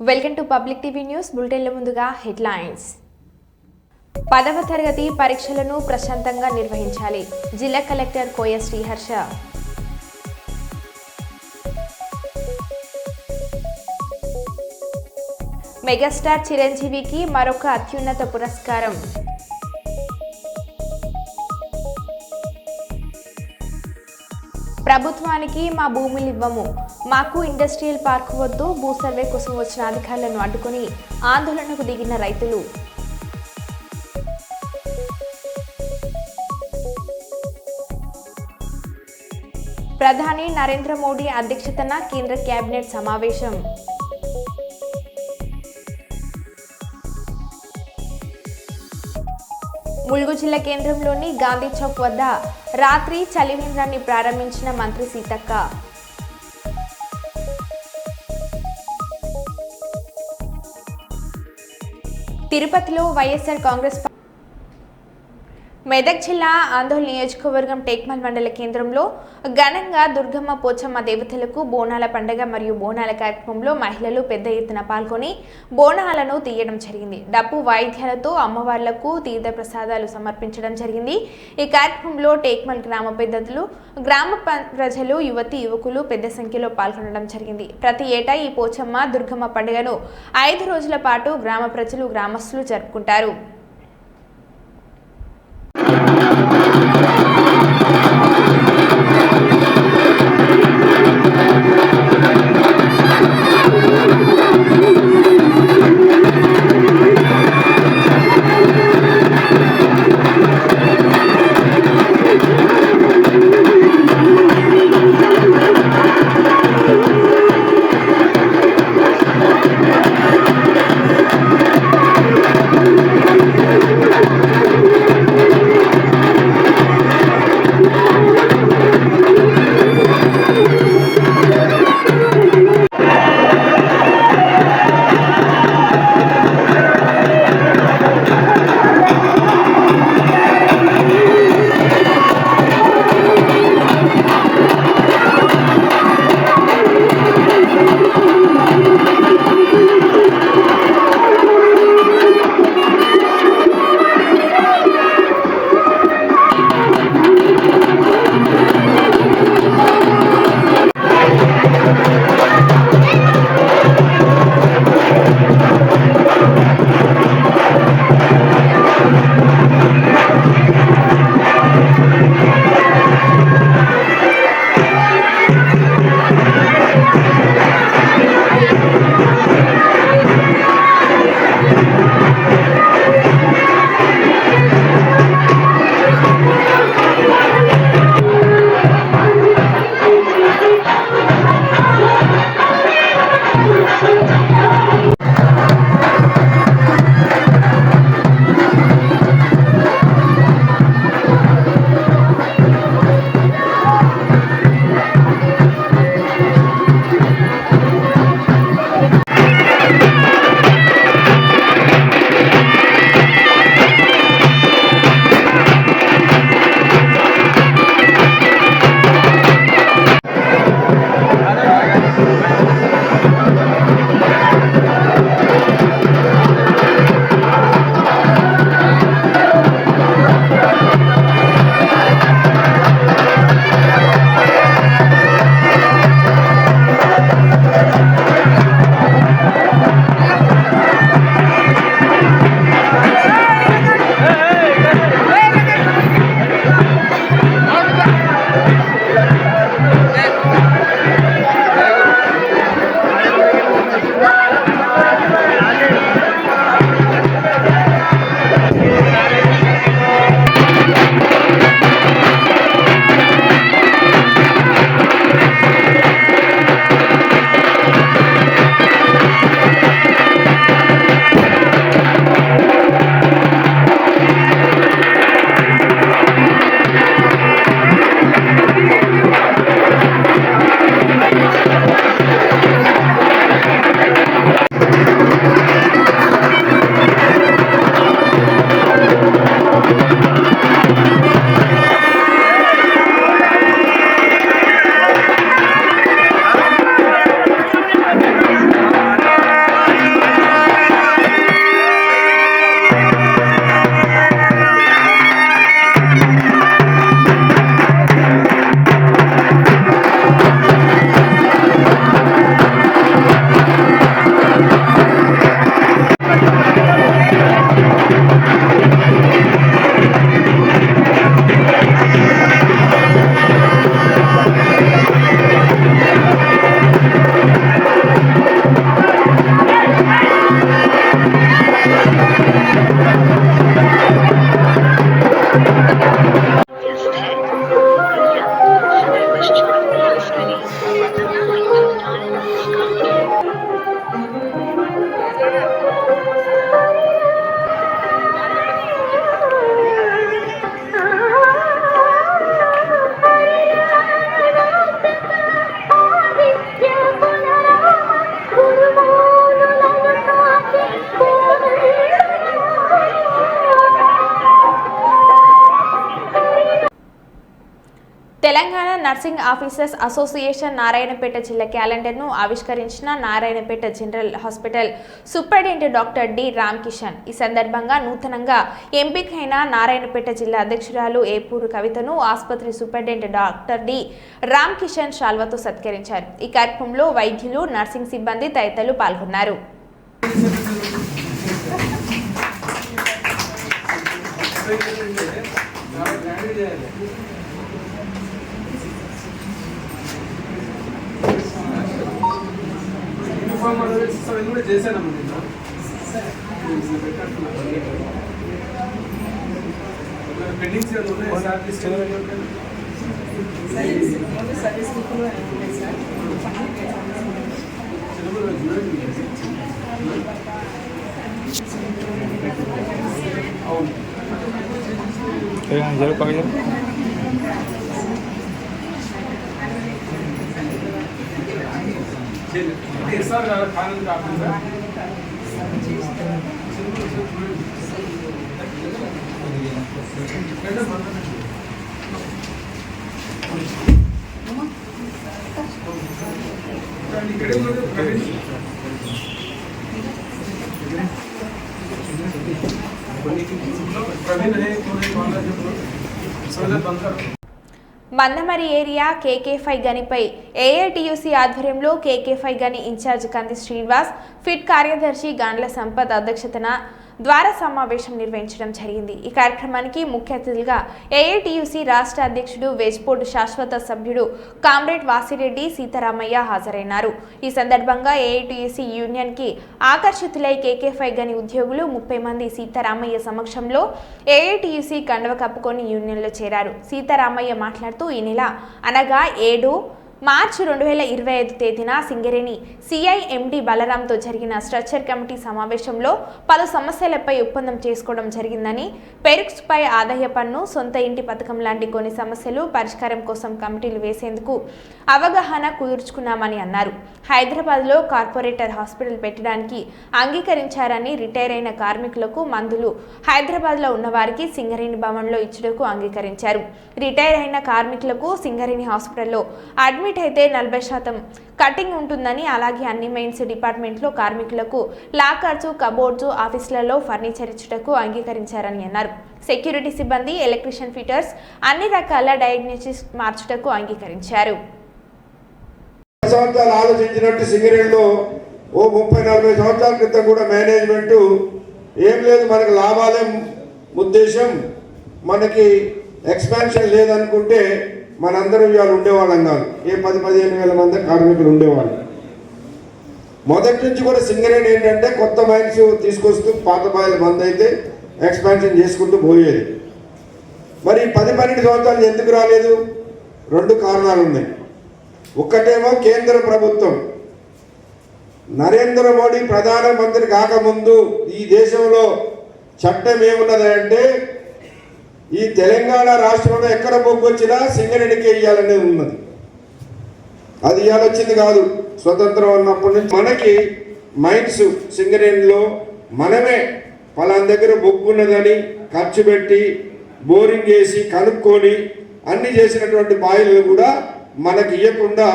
Welcome to public TV news బులెటిన్ల ముందుగా headlines. 10వ తరగతి పరీక్షలను ప్రశాంతంగా నిర్వహించాలి. జిల్లా కలెక్టర్ కోయ శ్రీహర్ష. మెగాస్టార్ చిరంజీవికి మరొక అత్యున్నత పురస్కారం. ప్రభుత్వానికి మా భూములు ఇవ్వము, మాకు ఇండస్ట్రియల్ పార్క్ వద్దు, భూ సర్వే కోసం వచ్చిన అధికారులను అడ్డుకుని ఆందోళనకు దిగిన రైతులు. ప్రధాని నరేంద్ర మోడీ అధ్యక్షతన కేంద్ర కేబినెట్ సమావేశం. ములుగు జిల్లా కేంద్రంలోని గాంధీ చౌక్ వద్ద రాత్రి చలివేంద్రాన్ని ప్రారంభించిన మంత్రి సీతక్క. తిరుపతిలో వైఎస్ఆర్ కాంగ్రెస్ మెదక్ జిల్లా ఆందోళన నియోజకవర్గం టేక్మల్ మండల కేంద్రంలో ఘనంగా దుర్గమ్మ పోచమ్మ దేవతలకు బోనాల పండుగ మరియు బోనాల కార్యక్రమంలో మహిళలు పెద్ద ఎత్తున పాల్గొని బోనాలను తీయడం జరిగింది. డప్పు వాయిద్యాలతో అమ్మవార్లకు తీర్థ ప్రసాదాలు సమర్పించడం జరిగింది. ఈ కార్యక్రమంలో టేక్మల్ గ్రామ పెద్దలు, గ్రామ ప్రజలు, యువతి యువకులు పెద్ద సంఖ్యలో పాల్గొనడం జరిగింది. ప్రతి ఏటా ఈ పోచమ్మ దుర్గమ్మ పండుగను 5 రోజుల పాటు గ్రామ ప్రజలు, గ్రామస్తులు జరుపుకుంటారు. Telangana nursing officers association Narayanpet జిల్లా క్యాలెండర్ను ఆవిష్కరించిన Narayanpet general hospital superintendent doctor D Ramakishan. ఈ సందర్భంగా నూతనంగా ఎంపికైన నారాయణపేట జిల్లా అధ్యక్షురాలు ఏపూరు కవితను ఆసుపత్రి సూపరింటెండెంట్ డాక్టర్ డి రామకిషన్ శాల్వాతో సత్కరించారు. ఈ కార్యక్రమంలో వైద్యులు, నర్సింగ్ సిబ్బంది తదితరులు పాల్గొన్నారు. మందమరి ఏరియా KK5 గనిపై AITUC ఆధ్వర్యంలో KK5 గని ఇన్ఛార్జ్ కంది శ్రీనివాస్, ఫిట్ కార్యదర్శి గాండ్ల సంపత్ అధ్యక్షతన ద్వార సమావేశం నిర్వహించడం జరిగింది. ఈ కార్యక్రమానికి ముఖ్య అతిథులుగా AITUC రాష్ట్ర అధ్యక్షుడు వెజ్బోర్డు శాశ్వత సభ్యుడు కామ్రేడ్ వాసిరెడ్డి సీతారామయ్య హాజరైనారు. ఈ సందర్భంగా AITUC యూనియన్ కి ఆకర్షితులై KK5 గని ఉద్యోగులు 30 మంది సీతారామయ్య సమక్షంలో AITUC కండువ కప్పుకొని యూనియన్లో చేరారు. సీతారామయ్య మాట్లాడుతూ ఈ నెల అనగా 7 మార్చి 2025 తేదీన సింగరేణి CIMD బలరాంతో జరిగిన స్ట్రక్చర్ కమిటీ సమావేశంలో పలు సమస్యలపై ఒప్పందం చేసుకోవడం జరిగిందని, పెరుక్స్పై ఆదాయ పన్ను, సొంత ఇంటి పథకం లాంటి కొన్ని సమస్యలు పరిష్కారం కోసం కమిటీలు వేసేందుకు అవగాహన కుదుర్చుకున్నామని అన్నారు. హైదరాబాద్లో కార్పొరేటర్ హాస్పిటల్ పెట్టడానికి అంగీకరించారని, రిటైర్ అయిన కార్మికులకు మందులు హైదరాబాద్లో ఉన్నవారికి సింగరేణి భవన్లో ఇచ్చుటకు అంగీకరించారు. రిటైర్ అయిన కార్మికులకు సింగరేణి హాస్పిటల్లో అడ్మిట్ అయితే 40% కటింగ్ ఉంటుందని, అలాగే అన్ని మెయిన్స్ డిపార్ట్మెంట్లో కార్మికులకు లాకర్స్, కబోర్డ్స్, ఆఫీసులలో ఫర్నిచర్ ఇచ్చుటకు అంగీకరించారని అన్నారు. సెక్యూరిటీ సిబ్బంది, ఎలక్ట్రీషియన్, ఫిటర్స్ అన్ని రకాల డయాగ్నోసిస్ మార్చుటకు అంగీకరించారు. ఆలోచించినట్టు సింగరేణిలో ఓ 30-40 సంవత్సరాల క్రితం కూడా మేనేజ్మెంట్ ఏం లేదు, మనకి లాభాలే ఉద్దేశం, మనకి ఎక్స్పాన్షన్ లేదనుకుంటే మనందరం ఇవాళ ఉండేవాళ్ళం కాదు. 10-15 వేల మంది కార్మికులు ఉండేవాళ్ళు. మొదటి నుంచి కూడా సింగరేణి ఏంటంటే కొత్త మైన్స్ తీసుకొస్తూ పాత బాయిల బంద్ అయితే ఎక్స్పాన్షన్ చేసుకుంటూ పోయేది. మరి 10-12 సంవత్సరాలు ఎందుకు రాలేదు? 2 కారణాలు ఉన్నాయి. ఒక్కటేమో కేంద్ర ప్రభుత్వం నరేంద్ర మోడీ ప్రధానమంత్రి కాకముందు ఈ దేశంలో చట్టం ఏమున్నదంటే ఈ తెలంగాణ రాష్ట్రంలో ఎక్కడ బొగ్గు వచ్చినా సింగరేణికే ఇవ్వాలనేది ఉన్నది. అది ఇవాళ వచ్చింది కాదు, స్వతంత్రం ఉన్నప్పటి నుంచి మనకి మైన్స్ సింగరేణిలో మనమే పలానా దగ్గర బొగ్గు ఉన్నదని ఖర్చు పెట్టి బోరింగ్ చేసి కనుక్కొని అన్ని చేసినటువంటి బాయిలు కూడా మనకి ఇవ్వకుండా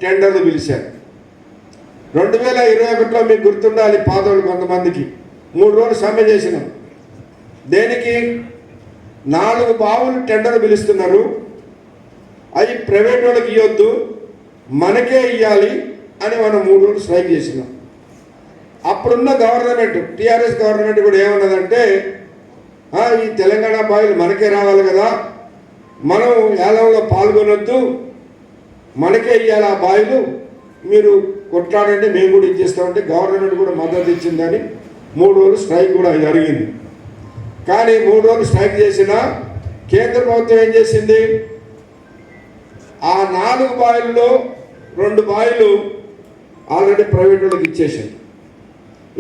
టెండర్లు పిలిచారు. 2021లో మీకు గుర్తుండాలి, పాతోళ్ళు కొంతమందికి 3 రోజులు సమ్మె చేసినాం. దేనికి? 4 బావులు టెండర్ పిలుస్తున్నారు, అవి ప్రైవేట్ వాళ్ళకి ఇవ్వద్దు, మనకే ఇవ్వాలి అని మనం 3 రోజులు స్ట్రైక్ చేసినాం. అప్పుడున్న గవర్నమెంట్, TRS గవర్నమెంట్ కూడా ఏమన్నదంటే ఈ తెలంగాణ బాయిలు మనకే రావాలి కదా, మనం ఏలంలో పాల్గొనొద్దు, మనకే ఇవ్వాలి ఆ బాయిలు, మీరు కొట్లాడంటే మేము కూడా ఇచ్చేస్తామంటే గవర్నమెంట్ కూడా మద్దతు ఇచ్చిందని 3 రోజులు స్ట్రైక్ కూడా జరిగింది. కానీ 3 రోజులు స్ట్రైక్ చేసిన కేంద్ర ప్రభుత్వం ఏం చేసింది? ఆ 4 బాయిల్లో 2 బాయిలు ఆల్రెడీ ప్రైవేట్ వాళ్ళకి ఇచ్చేసింది.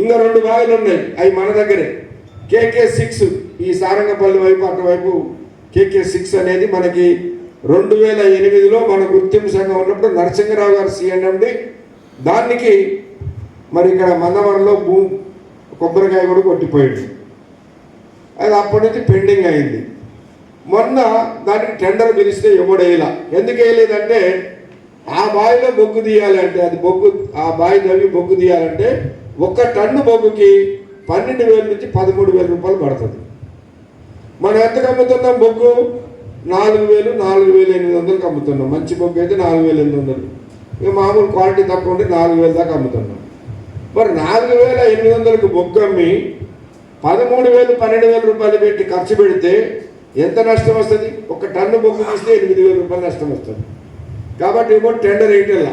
ఇంకా 2 బాయిలు ఉన్నాయి, అవి మన దగ్గరే. KK6 ఈ సారంగపల్లి వైపు అటువైపు KK6 అనేది మనకి 2008లో మన గుర్తింపు సంఘం ఉన్నప్పుడు నరసింహరావు గారు CNMD దానికి మరి ఇక్కడ మందవరంలో కొబ్బరికాయ కూడా కొట్టిపోయింది. అది అప్పటి నుంచి పెండింగ్ అయింది. మొన్న దానికి టెండర్ పిలిస్తే ఎవడేలా ఎందుకు వేయలేదంటే ఆ బావిలో బొగ్గు తీయాలంటే అది బొగ్గు ఆ బావి తవ్వి బొగ్గు తీయాలంటే 1 టన్ను బొగ్గుకి 12,000 నుంచి 13,000 రూపాయలు పడుతుంది. మనం ఎంతకు అమ్ముతున్నాం బొగ్గు? 4,000 4,800 అమ్ముతున్నాం. మంచి బొగ్గు అయితే 4,800. ఇక మామూలు క్వాలిటీ తక్కువ ఉంటే 4,000 దాకా అమ్ముతున్నాం. మరి 4,800కు బొగ్గు అమ్మి 13,000 12,000 రూపాయలు పెట్టి ఖర్చు పెడితే ఎంత నష్టం వస్తుంది? 1 టన్ను బొగ్గు తీస్తే 8,000 రూపాయలు నష్టం వస్తుంది. కాబట్టి ఏమో టెండర్ వేయటల్లా.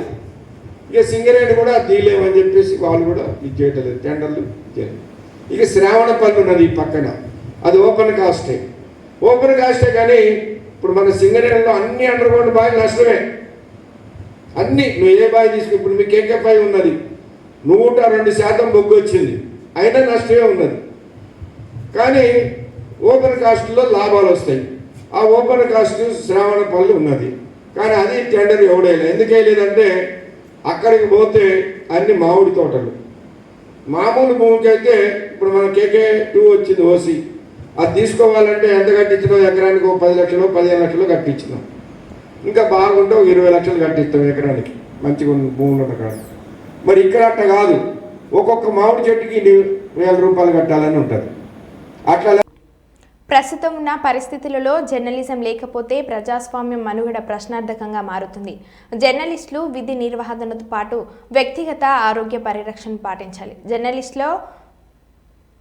ఇక సింగరేణి కూడా తీయలేమని చెప్పేసి వాళ్ళు కూడా ఇది చేయటలేదు, టెండర్లు చేయలేదు. ఇక శ్రావణపల్లి ఉన్నది ఈ పక్కన, అది ఓపెన్ కాస్టే. ఓపెన్ కాస్టే కానీ ఇప్పుడు మన సింగరేణిలో అన్ని అండర్ గ్రౌండ్ బావి నష్టమే. అన్నీ నువ్వు ఏ బావి తీసుకు ఇప్పుడు మీకు కేకేపై ఉన్నది 102% బొగ్గు వచ్చింది, అయినా నష్టమే ఉన్నది. కానీ ఓపెన్ కాస్ట్లో లాభాలు వస్తాయి. ఆ ఓపెన్ కాస్ట్ శ్రావణపల్లి ఉన్నది, కానీ అది టెండర్ ఎవడేలా. ఎందుకు వేయలేదంటే అక్కడికి పోతే అన్ని మామిడి తోటలు. మామూలు భూమికి అయితే ఇప్పుడు మన KK2 వచ్చింది ఓసి, అది తీసుకోవాలంటే ఎంత కట్టించినాం? ఎకరానికి 10 లక్షలు 15 లక్షలు కట్టించినాం. ఇంకా బాగుంటే 20 లక్షలు కట్టిస్తాం ఎకరానికి, మంచిగా భూములు ఉన్న కాడ. మరి ఇక్కడ అట్ట కాదు, ఒక్కొక్క మామిడి చెట్టుకి 1,000 రూపాయలు కట్టాలని ఉంటుంది. అట్లా ప్రస్తుతం ఉన్న పరిస్థితులలో జర్నలిజం లేకపోతే ప్రజాస్వామ్యం మనుగడ ప్రశ్నార్థకంగా మారుతుంది. జర్నలిస్టులు విధి నిర్వహణతో పాటు వ్యక్తిగత ఆరోగ్య పరిరక్షణ పాటించాలి. జర్నలిస్టులో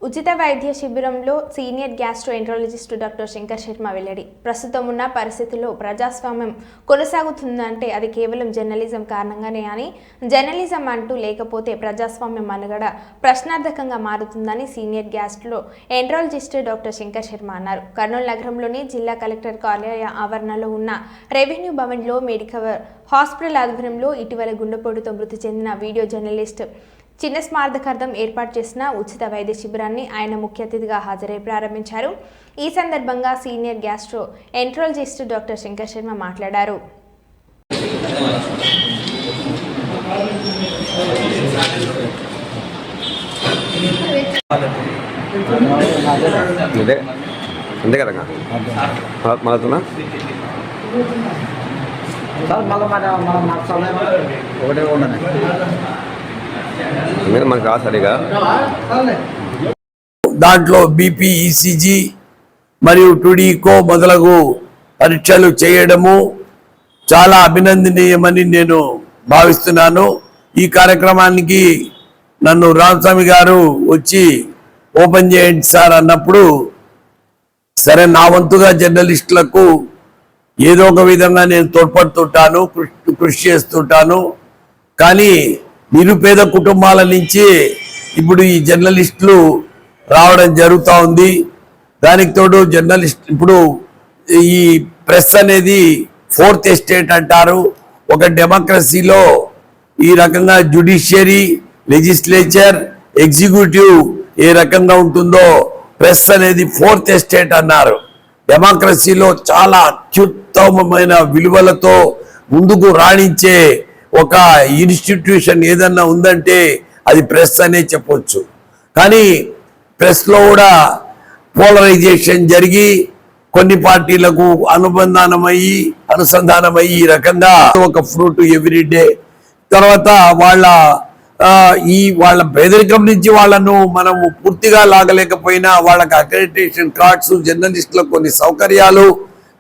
ఉచిత వైద్య శిబిరంలో senior gastroenterologist doctor Shankar Sharma వెల్లడి. ప్రస్తుతం ఉన్న పరిస్థితుల్లో ప్రజాస్వామ్యం కొనసాగుతుందంటే అది కేవలం జర్నలిజం కారణంగానే అని, జర్నలిజం అంటూ లేకపోతే ప్రజాస్వామ్యం మనుగడ ప్రశ్నార్థకంగా మారుతుందని senior gastro enterologist doctor Shankar Sharma అన్నారు. కర్నూలు నగరంలోని జిల్లా కలెక్టర్ కార్యాలయ ఆవరణలో ఉన్న రెవెన్యూ భవన్లో మెడికల్ హాస్పిటల్ ఆధ్వర్యంలో ఇటీవల గుండెపోటుతో మృతి చెందిన వీడియో జర్నలిస్ట్ చిన్న స్మారకార్థం ఏర్పాటు చేసిన ఉచిత వైద్య శిబిరాన్ని ఆయన ముఖ్య అతిథిగా హాజరై ప్రారంభించారు. ఈ సందర్భంగా senior gastro enterologist doctor Shankar Sharma మాట్లాడారు. అంతే కదా మారుతున్నా ఒకటే ఉండదు మనకు రా సరిగా. దాంట్లో బీపీ, ఈసీజీ మరియు టుడీకో మొదలగు పరీక్షలు చేయడము చాలా అభినందనీయమని నేను భావిస్తున్నాను. ఈ కార్యక్రమానికి నన్ను రామస్వామి గారు వచ్చి ఓపెన్ చేయండి సార్ అన్నప్పుడు, సరే నా వంతుగా జర్నలిస్టులకు ఏదో ఒక విధంగా నేను తోడ్పడుతుంటాను, కృషి చేస్తుంటాను. కానీ నిరుపేద కుటుంబాల నుంచి ఇప్పుడు ఈ జర్నలిస్టులు రావడం జరుగుతూ ఉంది. దానికి తోడు జర్నలిస్ట్ ఇప్పుడు ఈ ప్రెస్ అనేది 4th ఎస్టేట్ అంటారు. ఒక డెమోక్రసీలో ఈ రకంగా జ్యుడిషియరీ, లెజిస్లేచర్, ఎగ్జిక్యూటివ్ ఏ రకంగా ఉంటుందో ప్రెస్ అనేది 4th ఎస్టేట్ అన్నారు. డెమోక్రసీలో చాలా అత్యుత్తమమైన విలువలతో ముందుకు రాణించే ఒక ఇన్స్టిట్యూషన్ ఏదన్నా ఉందంటే అది ప్రెస్ అనే చెప్పొచ్చు. కానీ ప్రెస్లో కూడా పోలరైజేషన్ జరిగి కొన్ని పార్టీలకు అనుసంధానమయ్యి ఈ రకంగా ఒక ఫ్రూట్ ఎవ్రీడే తర్వాత వాళ్ళ పేదరికం నుంచి వాళ్ళను మనము పూర్తిగా లాగలేకపోయినా వాళ్ళకి అక్రెడిటేషన్ కార్డ్స్, జర్నలిస్టులకు కొన్ని సౌకర్యాలు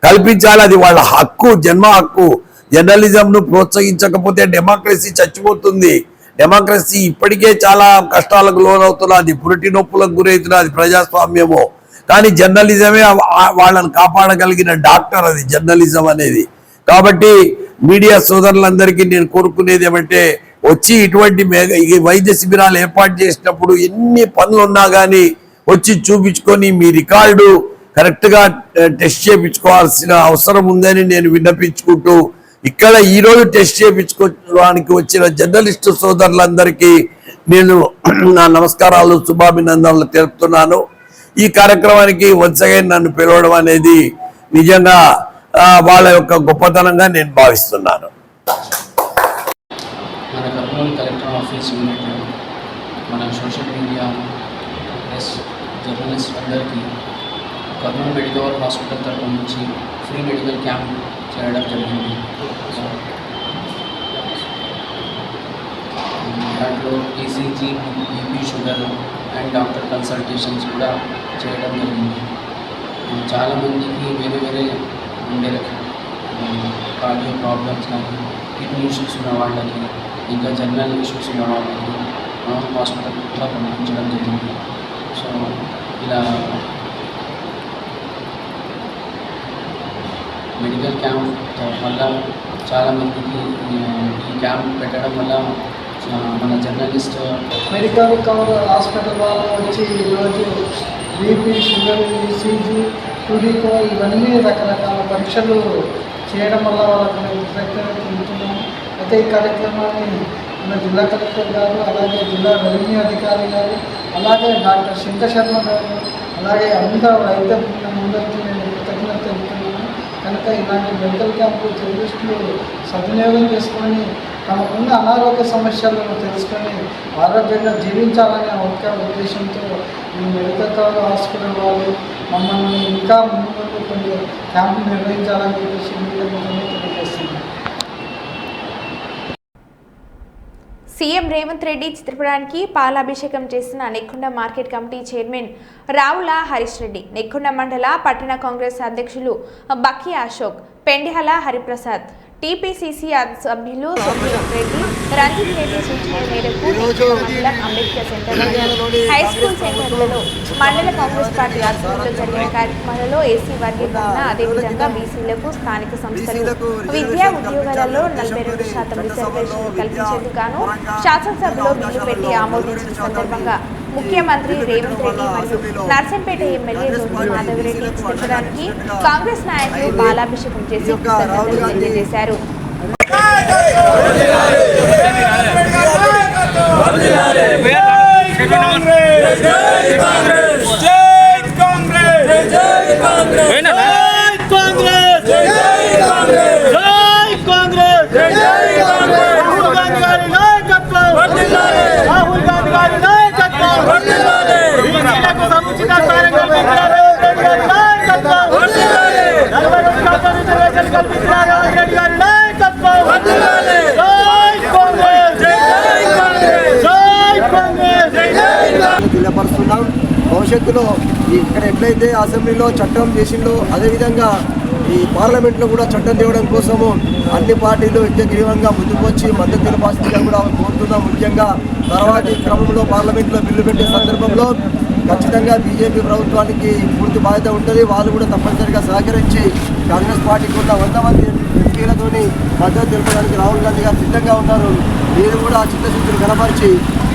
కల్పించాలి. అది వాళ్ళ హక్కు, జన్మ హక్కు. జర్నలిజంను ప్రోత్సహించకపోతే డెమోక్రసీ చచ్చిపోతుంది. డెమోక్రసీ ఇప్పటికే చాలా కష్టాలకు లోనవుతున్నది, పురిటి నొప్పులకు గురవుతున్నది ప్రజాస్వామ్యము. కానీ జర్నలిజమే వాళ్ళని కాపాడగలిగిన డాక్టర్, అది జర్నలిజం అనేది. కాబట్టి మీడియా సోదరులందరికీ నేను కోరుకునేది ఏమంటే, వచ్చి ఇటువంటి వైద్య శిబిరాలు ఏర్పాటు చేసినప్పుడు ఎన్ని పనులు ఉన్నా కానీ వచ్చి చూపించుకొని మీ రికార్డు కరెక్ట్గా టెస్ట్ చేయించుకోవాల్సిన అవసరం ఉందని నేను విన్నపించుకుంటూ, ఇక్కడ ఈరోజు టెస్ట్ చేయించుకోవడానికి వచ్చిన జర్నలిస్టు సోదరులందరికీ నేను నా నమస్కారాలు, శుభాభినందనలు తెలుపుతున్నాను. ఈ కార్యక్రమానికి వన్స్ అగైన్ నన్ను పిలవడం అనేది నిజంగా వాళ్ళ యొక్క గొప్పతనంగా నేను భావిస్తున్నాను. మన కర్నూలు కలెక్టర్ ఆఫీస్ యూనిట్, మన సోషల్ మీడియా ప్రెస్ జర్నలిస్ట్ అందరికీ ఒక కర్నూలు మెడికల్ హాస్పిటల్ తరఫు నుంచి ఫ్రీ మెడికల్ క్యాంప్ చేయడం జరిగింది. దాంట్లో ECG, BP, sugar and doctor consultations కూడా చేయడం జరిగింది. చాలామందికి వేరే ఉండే కార్డియో ప్రాబ్లమ్స్ కానీ కిడ్నీ ఇష్యూస్ ఉన్న వాళ్ళకి ఇంకా జనరల్ ఇష్యూస్ ఉన్న వాళ్ళకి హాస్పిటల్ కూడా పంపించడం జరిగింది. సో ఇలా మెడికల్ క్యాంప్ వల్ల చాలామందికి ఈ క్యాంప్ పెట్టడం వల్ల మన జర్నలిస్ట్ మెడికల్ కవర్ హాస్పిటల్ వాళ్ళు వచ్చి ఈరోజు బీపీ, షుగర్, ఈసీజీ, టూడీకో ఇవన్నీ రకరకాల పరీక్షలు చేయడం వల్ల వాళ్ళకి మేము కృతజ్ఞత తెలుపుతున్నాము. అయితే ఈ కార్యక్రమాన్ని మన జిల్లా కలెక్టర్ గారు, అలాగే జిల్లా రెవెన్యూ అధికారి గారు, అలాగే డాక్టర్ శంకర్ శర్మ గారు, అలాగే అందరూ వైద్య బృందందరికీ నేను కృతజ్ఞత తెలుపుతున్నాను. కనుక ఇలాంటి మెడికల్ క్యాంపు జర్నలిస్టులు సద్వినియోగం చేసుకొని తమకున్న అనారోగ్య సమస్యలను తెలుసుకొని ఆరోగ్యంగా జీవించాలనే ఒక ఉద్దేశంతో ఈ మెడికల్ కవర్ హాస్పిటల్ వాళ్ళు మమ్మల్ని ఇంకా ముందు కొన్ని క్యాంపులు నిర్వహించాలని చెప్పేసి తెలియజేస్తున్నాను. సీఎం రేవంత్ రెడ్డి చిత్రపటానికి పాలాభిషేకం చేసిన Nekkonda market committee chairman Ravula Harish Reddy, Nekkonda మండల పట్టణ కాంగ్రెస్ అధ్యక్షులు బక్కి అశోక్, పెండ్యాల హరిప్రసాద్, టీపీసీసీ సభ్యులు రెడ్డి, రంజిత్ రెడ్డి సూచన మేరకు మండలం అంబేద్కర్ సెంటర్లోని హైస్కూల్ సెంటర్లలో మండల కాంగ్రెస్ పార్టీ ఆధ్వర్యంలో జరిగిన కార్యక్రమాలలో ఏసీ వర్గీకరణ, అదేవిధంగా బీసీలకు స్థానిక సంస్థలు విద్యా ఉద్యోగాలలో 42% రిజర్వేషన్ కల్పించేందుకు గాను శాసనసభలో బిల్లు పెట్టి ఆమోదించిన సందర్భంగా ముఖ్యమంత్రి రేవంత్ రెడ్డి మరియు నర్సంపేట ఎమ్మెల్యే జోగి మాధవరెడ్డి చిత్రపటానికి కాంగ్రెస్ నాయకులు పాలాభిషేకం చేసి కృతజ్ఞతలు తెలియజేశారు. తెలియపరుస్తున్నాం. భవిష్యత్తులో ఇక్కడ ఎట్లయితే అసెంబ్లీలో చట్టం చేసిందో అదేవిధంగా ఈ పార్లమెంట్లో కూడా చట్టం తేవడం కోసము అన్ని పార్టీలు ఏకగ్రీవంగా ముందుకు వచ్చి మద్దతు తెలపాల్సిందిగా కూడా కోరుతున్నాం. ముఖ్యంగా తర్వాతి క్రమంలో పార్లమెంట్లో బిల్లు పెట్టే సందర్భంలో ఖచ్చితంగా బీజేపీ ప్రభుత్వానికి పూర్తి బాధ్యత ఉంటుంది. వాళ్ళు కూడా తప్పనిసరిగా సహకరించి కాంగ్రెస్ పార్టీకి ఉన్న 100 మంది ఎంపీలతోని మద్దతు తెలపడానికి రాహుల్ గాంధీ గారు సిద్ధంగా ఉన్నారు. మీరు కూడా చిత్తశుద్ధిని కనపరిచి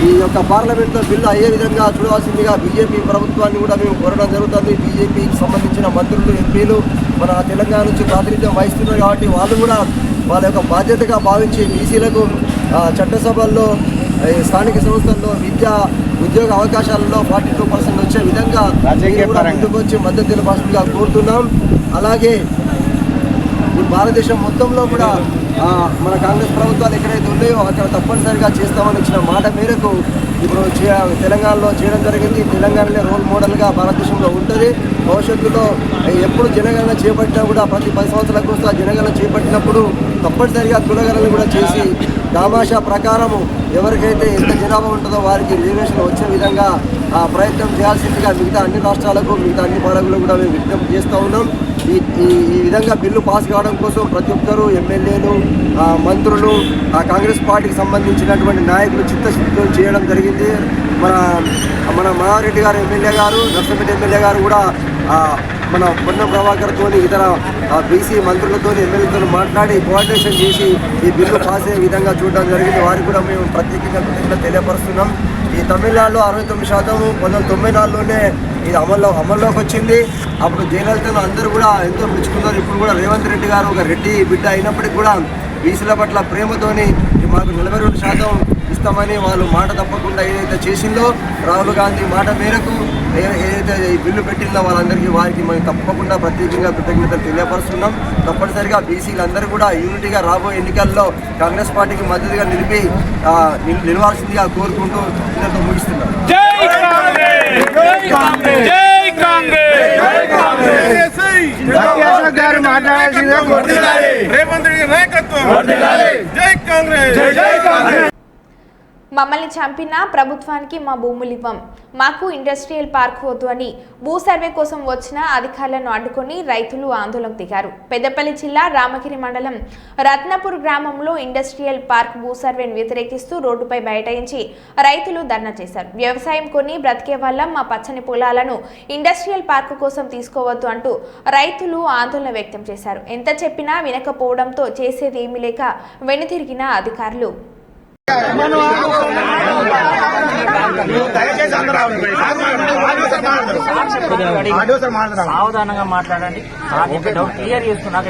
ఈ యొక్క పార్లమెంట్లో బిల్లు అయ్యే విధంగా చూడవలసిందిగా బీజేపీ ప్రభుత్వాన్ని కూడా మేము కోరడం జరుగుతుంది. బీజేపీకి సంబంధించిన మంత్రులు, ఎంపీలు మన తెలంగాణ నుంచి ప్రాతినిధ్యం వహిస్తున్నారు కాబట్టి వాళ్ళు కూడా వాళ్ళ యొక్క బాధ్యతగా భావించి బీసీలకు చట్టసభల్లో, స్థానిక సంస్థల్లో, విద్యా ఉద్యోగ అవకాశాలలో 42% వచ్చే విధంగా ముందుకు వచ్చి మద్దతు తెలపాల్సిందిగా కోరుతున్నాం. అలాగే ఈ భారతదేశం మొత్తంలో కూడా మన కాంగ్రెస్ ప్రభుత్వాలు ఎక్కడైతే ఉన్నాయో అక్కడ తప్పనిసరిగా చేస్తామని ఇచ్చిన మాట మేరకు ఇప్పుడు తెలంగాణలో చేయడం జరిగింది. తెలంగాణలో రోల్ మోడల్గా భారతదేశంలో ఉంటుంది. భవిష్యత్తులో ఎప్పుడు జనగణన చేపట్టినా కూడా ప్రతి 10 సంవత్సరాలకు వస్తే జనగణన చేపట్టినప్పుడు తప్పనిసరిగా కులగణన కూడా చేసి దామాషా ప్రకారము ఎవరికైతే ఎంత జనాభా ఉంటుందో వారికి రిజర్వేషన్ వచ్చే విధంగా ప్రయత్నం చేయాల్సిందిగా మిగతా అన్ని రాష్ట్రాలకు, మిగతా అన్ని పాలకులకు కూడా మేము విజ్ఞప్తి చేస్తూ ఉన్నాం. ఈ విధంగా బిల్లు పాస్ కావడం కోసం ప్రతి ఒక్కరూ ఎమ్మెల్యేలు, మంత్రులు, కాంగ్రెస్ పార్టీకి సంబంధించినటువంటి నాయకులు చిత్తశుద్ధితో చేయడం జరిగింది. మన మాధవరెడ్డి గారు ఎమ్మెల్యే గారు, నర్సంపేట ఎమ్మెల్యే గారు కూడా మన పొన్నం ప్రభాకర్తో ఇతర బీసీ మంత్రులతో ఎమ్మెల్యేలతో మాట్లాడి కోఆర్డినేషన్ చేసి ఈ బిల్లు పాస్ అయ్యే విధంగా చూడడం జరిగింది. వారికి కూడా మేము ప్రత్యేకంగా కృతజ్ఞతలు తెలియపరుస్తున్నాం. ఈ తమిళనాడులో 69% 1994లోనే ఇది అమల్లోకి వచ్చింది. అప్పుడు జయలలితను అందరూ కూడా ఎంతో మెచ్చుకున్నారు. ఇప్పుడు కూడా రేవంత్ రెడ్డి గారు ఒక రెడ్డి బిడ్డ అయినప్పటికీ కూడా బీసీల పట్ల ప్రేమతోని మాకు 42% ఇస్తామని వాళ్ళు మాట తప్పకుండా ఏదైతే చేసిందో రాహుల్ గాంధీ మాట మేరకు ఏదైతే ఈ బిల్లు పెట్టిందో వారికి మేము తప్పకుండా ప్రత్యేకంగా కృతజ్ఞతలు తెలియపరుస్తున్నాం. తప్పనిసరిగా బీసీలందరూ కూడా యూనిటీగా రాబోయే ఎన్నికల్లో కాంగ్రెస్ పార్టీకి మద్దతుగా నిలవాల్సిందిగా కోరుకుంటూ ముగిస్తున్నాం. గారు మాట్లాడాల్సిందే రేవంత్ రెడ్డి నాయకత్వం జై కాంగ్రెస్. మమ్మల్ని చంపినా ప్రభుత్వానికి మా భూములు ఇవ్వం, మాకు ఇండస్ట్రియల్ పార్క్ వద్దు అని భూ సర్వే కోసం వచ్చిన అధికారులను అడ్డుకొని రైతులు ఆందోళనకు దిగారు. పెద్దపల్లి జిల్లా రామగిరి మండలం రత్నపూర్ గ్రామంలో ఇండస్ట్రియల్ పార్క్ భూ సర్వేను వ్యతిరేకిస్తూ రోడ్డుపై బైఠాయించి రైతులు ధర్నా చేశారు. వ్యవసాయం కొని బ్రతికే వల్ల మా పచ్చని పొలాలను ఇండస్ట్రియల్ పార్క్ కోసం తీసుకోవద్దు అంటూ రైతులు ఆందోళన వ్యక్తం చేశారు. ఎంత చెప్పినా వినకపోవడంతో చేసేది ఏమీ లేక వెనుతిరిగిన అధికారులు సావధానంగా మాట్లాడండి. డౌట్ క్లియర్ చేసుకున్నాక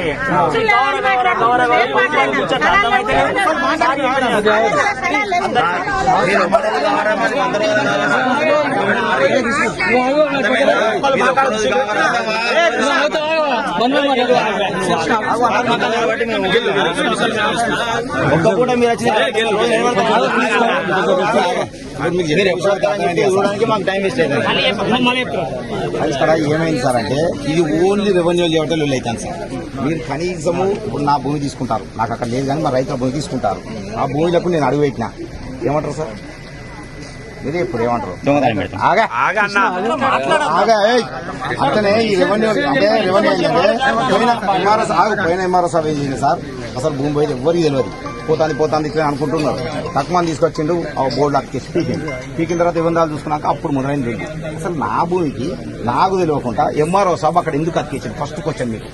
ఒక్క పూట మీరు మాకు టైం వేస్ట్ ఇక్కడ ఏమైంది సార్ అంటే ఇది ఓన్లీ రెవెన్యూ లేవటం అవుతాను సార్. మీరు కనీసము ఇప్పుడు నా భూమి తీసుకుంటారు, నాకు అక్కడ లేదు కానీ మా రైతుల భూమి తీసుకుంటారు. ఆ భూమిలకు నేను అడుగు పెట్టినా ఏమంటారు సార్? మీరే ఇప్పుడు ఏమంటారు? అట్లనే ఈ రెవెన్యూ అంటే రెవెన్యూ పోయిన ఎంఆర్ఓ సార్ ఏం చేసింది సార్, అసలు భూమి పోయి ఎవరికి తెలియదు, పోతాంది ఇట్లా అనుకుంటున్నారు. తక్కువ మంది తీసుకొచ్చిండు, ఆ బోర్డు అక్కేసి పీకిన తర్వాత వివరాలు చూసుకున్నాక అప్పుడు మొదలైంది. అసలు నా భూమికి నాకు తెలియకుండా ఎంఆర్ఓ సాబ్ అక్కడ ఎందుకు అతికేసాడు? ఫస్ట్ క్వశ్చన్ మీకు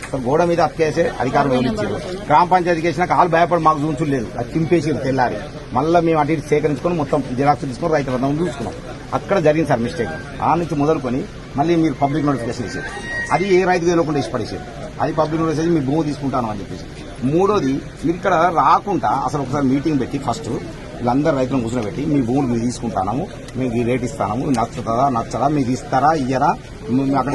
అసలు గోడ మీద అతికేసే అధికారం ఎవరిచ్చారు? గ్రామ పంచాయతీకి వేసినాక వాళ్ళు భయపడి మాకు చూంచులేదు, అది చింపేసి తెల్లారి మళ్ళీ మేము అటు సేకరించుకొని మొత్తం జిరాక్స్ తీసుకొని రైతులందరం చూసుకున్నాం. అక్కడ జరిగింది సార్ మిస్టేక్. ఆ నుంచి మొదలుకొని మళ్ళీ మీరు పబ్లిక్ నోటిఫికేషన్ ఇచ్చారు, అది ఏ రైతు తెలియకుండా ఇష్టపడేసారు. అది పబ్లిక్ నోటిఫికేషన్ మీ భూమి తీసుకుంటాను అని చెప్పేసి. మూడోది మీరు ఇక్కడ రాకుండా అసలు ఒకసారి మీటింగ్ పెట్టి ఫస్ట్ వీళ్ళందరూ రైతులను కూర్చోబెట్టి మీ భూములు మీరు తీసుకుంటాము, మీకు ఈ రేట్ ఇస్తాము, నచ్చుతుందా నచ్చదా, మీకు ఇస్తారా ఇయ్యరా, అక్కడ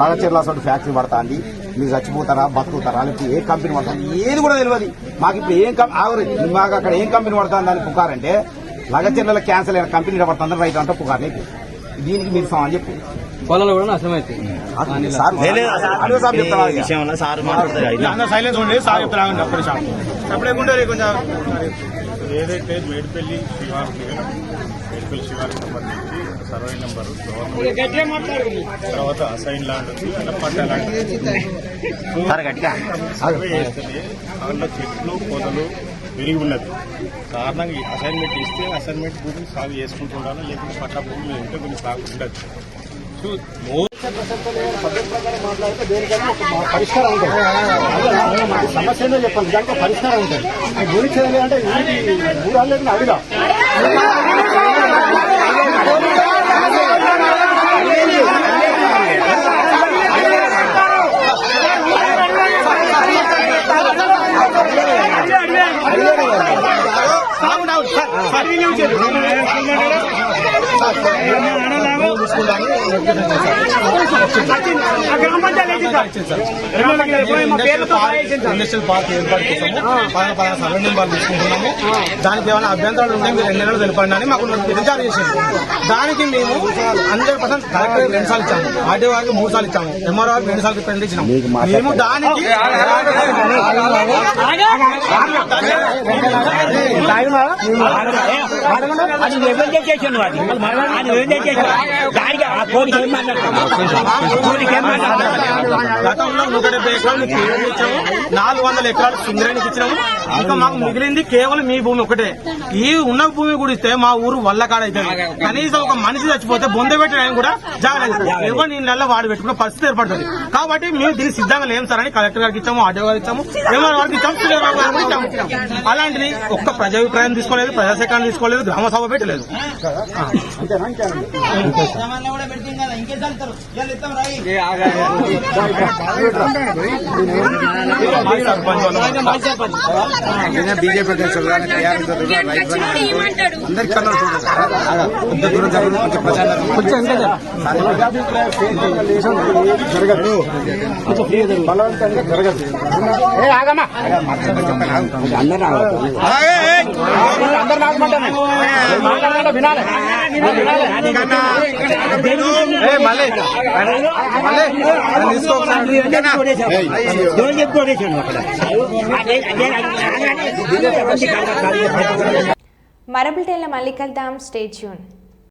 లగచెర్ల ఫ్యాక్టరీ పడుతుంది, మీరు చచ్చిపోతారా బతుకుతారా, లేకపోతే ఏ కంపెనీ పడుతుంది ఏది కూడా తెలియదు మాకు. ఇప్పుడు మాకు అక్కడ ఏం కంపెనీ పడుతుంది అని పుకారంటే లగచెర్ల క్యాన్సల్ అయిన కంపెనీ పడుతుందని రైతు అంతా పుకారు. దీనికి మీరు సమాన్ చెప్పు పొలాలు కూడా నష్టమైతే సైలెన్స్ ఉండే సార్ చెప్తారు చెప్పలేకుండా కొంచెం ఏదైతే మేడిపల్లి శివారికి సంబంధించి సర్వే నెంబరు తర్వాత అసైన్ ల్యాండ్ పట్ట సర్వే చేస్తుంది. దాంట్లో చెట్లు పొదలు విరిగి ఉన్నది కారణంగా అసైన్మెంట్ ఇస్తే అసైన్మెంట్ భూమిని సాగు చేసుకుంటూ ఉండాలి, లేకుంటే పట్ట భూమి ఉంటే కొన్ని సాగు ఉండదు. పరిష్కారం ఉంటుంది, సమస్య ఏంటో చెప్పండి, దానికి పరిష్కారం ఉంటుంది. భూమి చేయాలి అంటే ఊరాలేదు అడిగా ఇండస్ట్రియల్ పార్క్ ఏర్పాటు చేసాము, 16 సర్వే నెంబర్లు తీసుకుంటున్నాము. దానికి ఏమైనా అభ్యంతరాలు ఉంటే మీరు 2 నెలలు తెలపండి అని మాకు విచారణ చేసేది. దానికి మేము 100% కలెక్టర్ 2 సార్లు ఇచ్చాము, ఆర్డీఓ వారికి 3 సార్లు ఇచ్చాము, ఎంఆర్ఓ వారికి 2 సార్లు రిప్రజెంట్ ఇచ్చినాము. మేము దానికి గతంలో 170 ఎకరాలు ఇచ్చాము, 400 ఎకరాలు సింగరేణికి ఇచ్చినాము. ఇంకా మాకు మిగిలింది కేవలం మీ భూమి ఒకటే. ఈ ఉన్న భూమి కూడా ఇస్తే మా ఊరు వల్లకాడ అవుతుంది. కనీసం ఒక మనిషి చచ్చిపోతే బొంద పెట్టడం కూడా జాగ్రత్త, ఎవరు నీళ్ళల్లో వాడి పెట్టుకునే పరిస్థితి ఏర్పడుతుంది. కాబట్టి మేము దీనికి సిద్ధంగా లేము సార్ అని కలెక్టర్ గారికి ఇచ్చాము, ఆర్డీఓ గారికి ఇచ్చాము, ఎంఆర్ గారికి ఇచ్చాము, శ్రీరావు గారికి ఇచ్చాము. అలాంటిది ఒక్క ప్రజాభిప్రాయం తీసుకోలేదు, ప్రజాసేకరణ తీసుకోలేదు, గ్రామ సభ పెట్టలేదు. బీజేపీ జరగదు, బలవంతంగా జరగదు. అందరు నాటమంటాను మాట్లాడాలి వినాలి మరబుల్టేన్ల మళ్ళీ కలుద్దాం. Stay tune.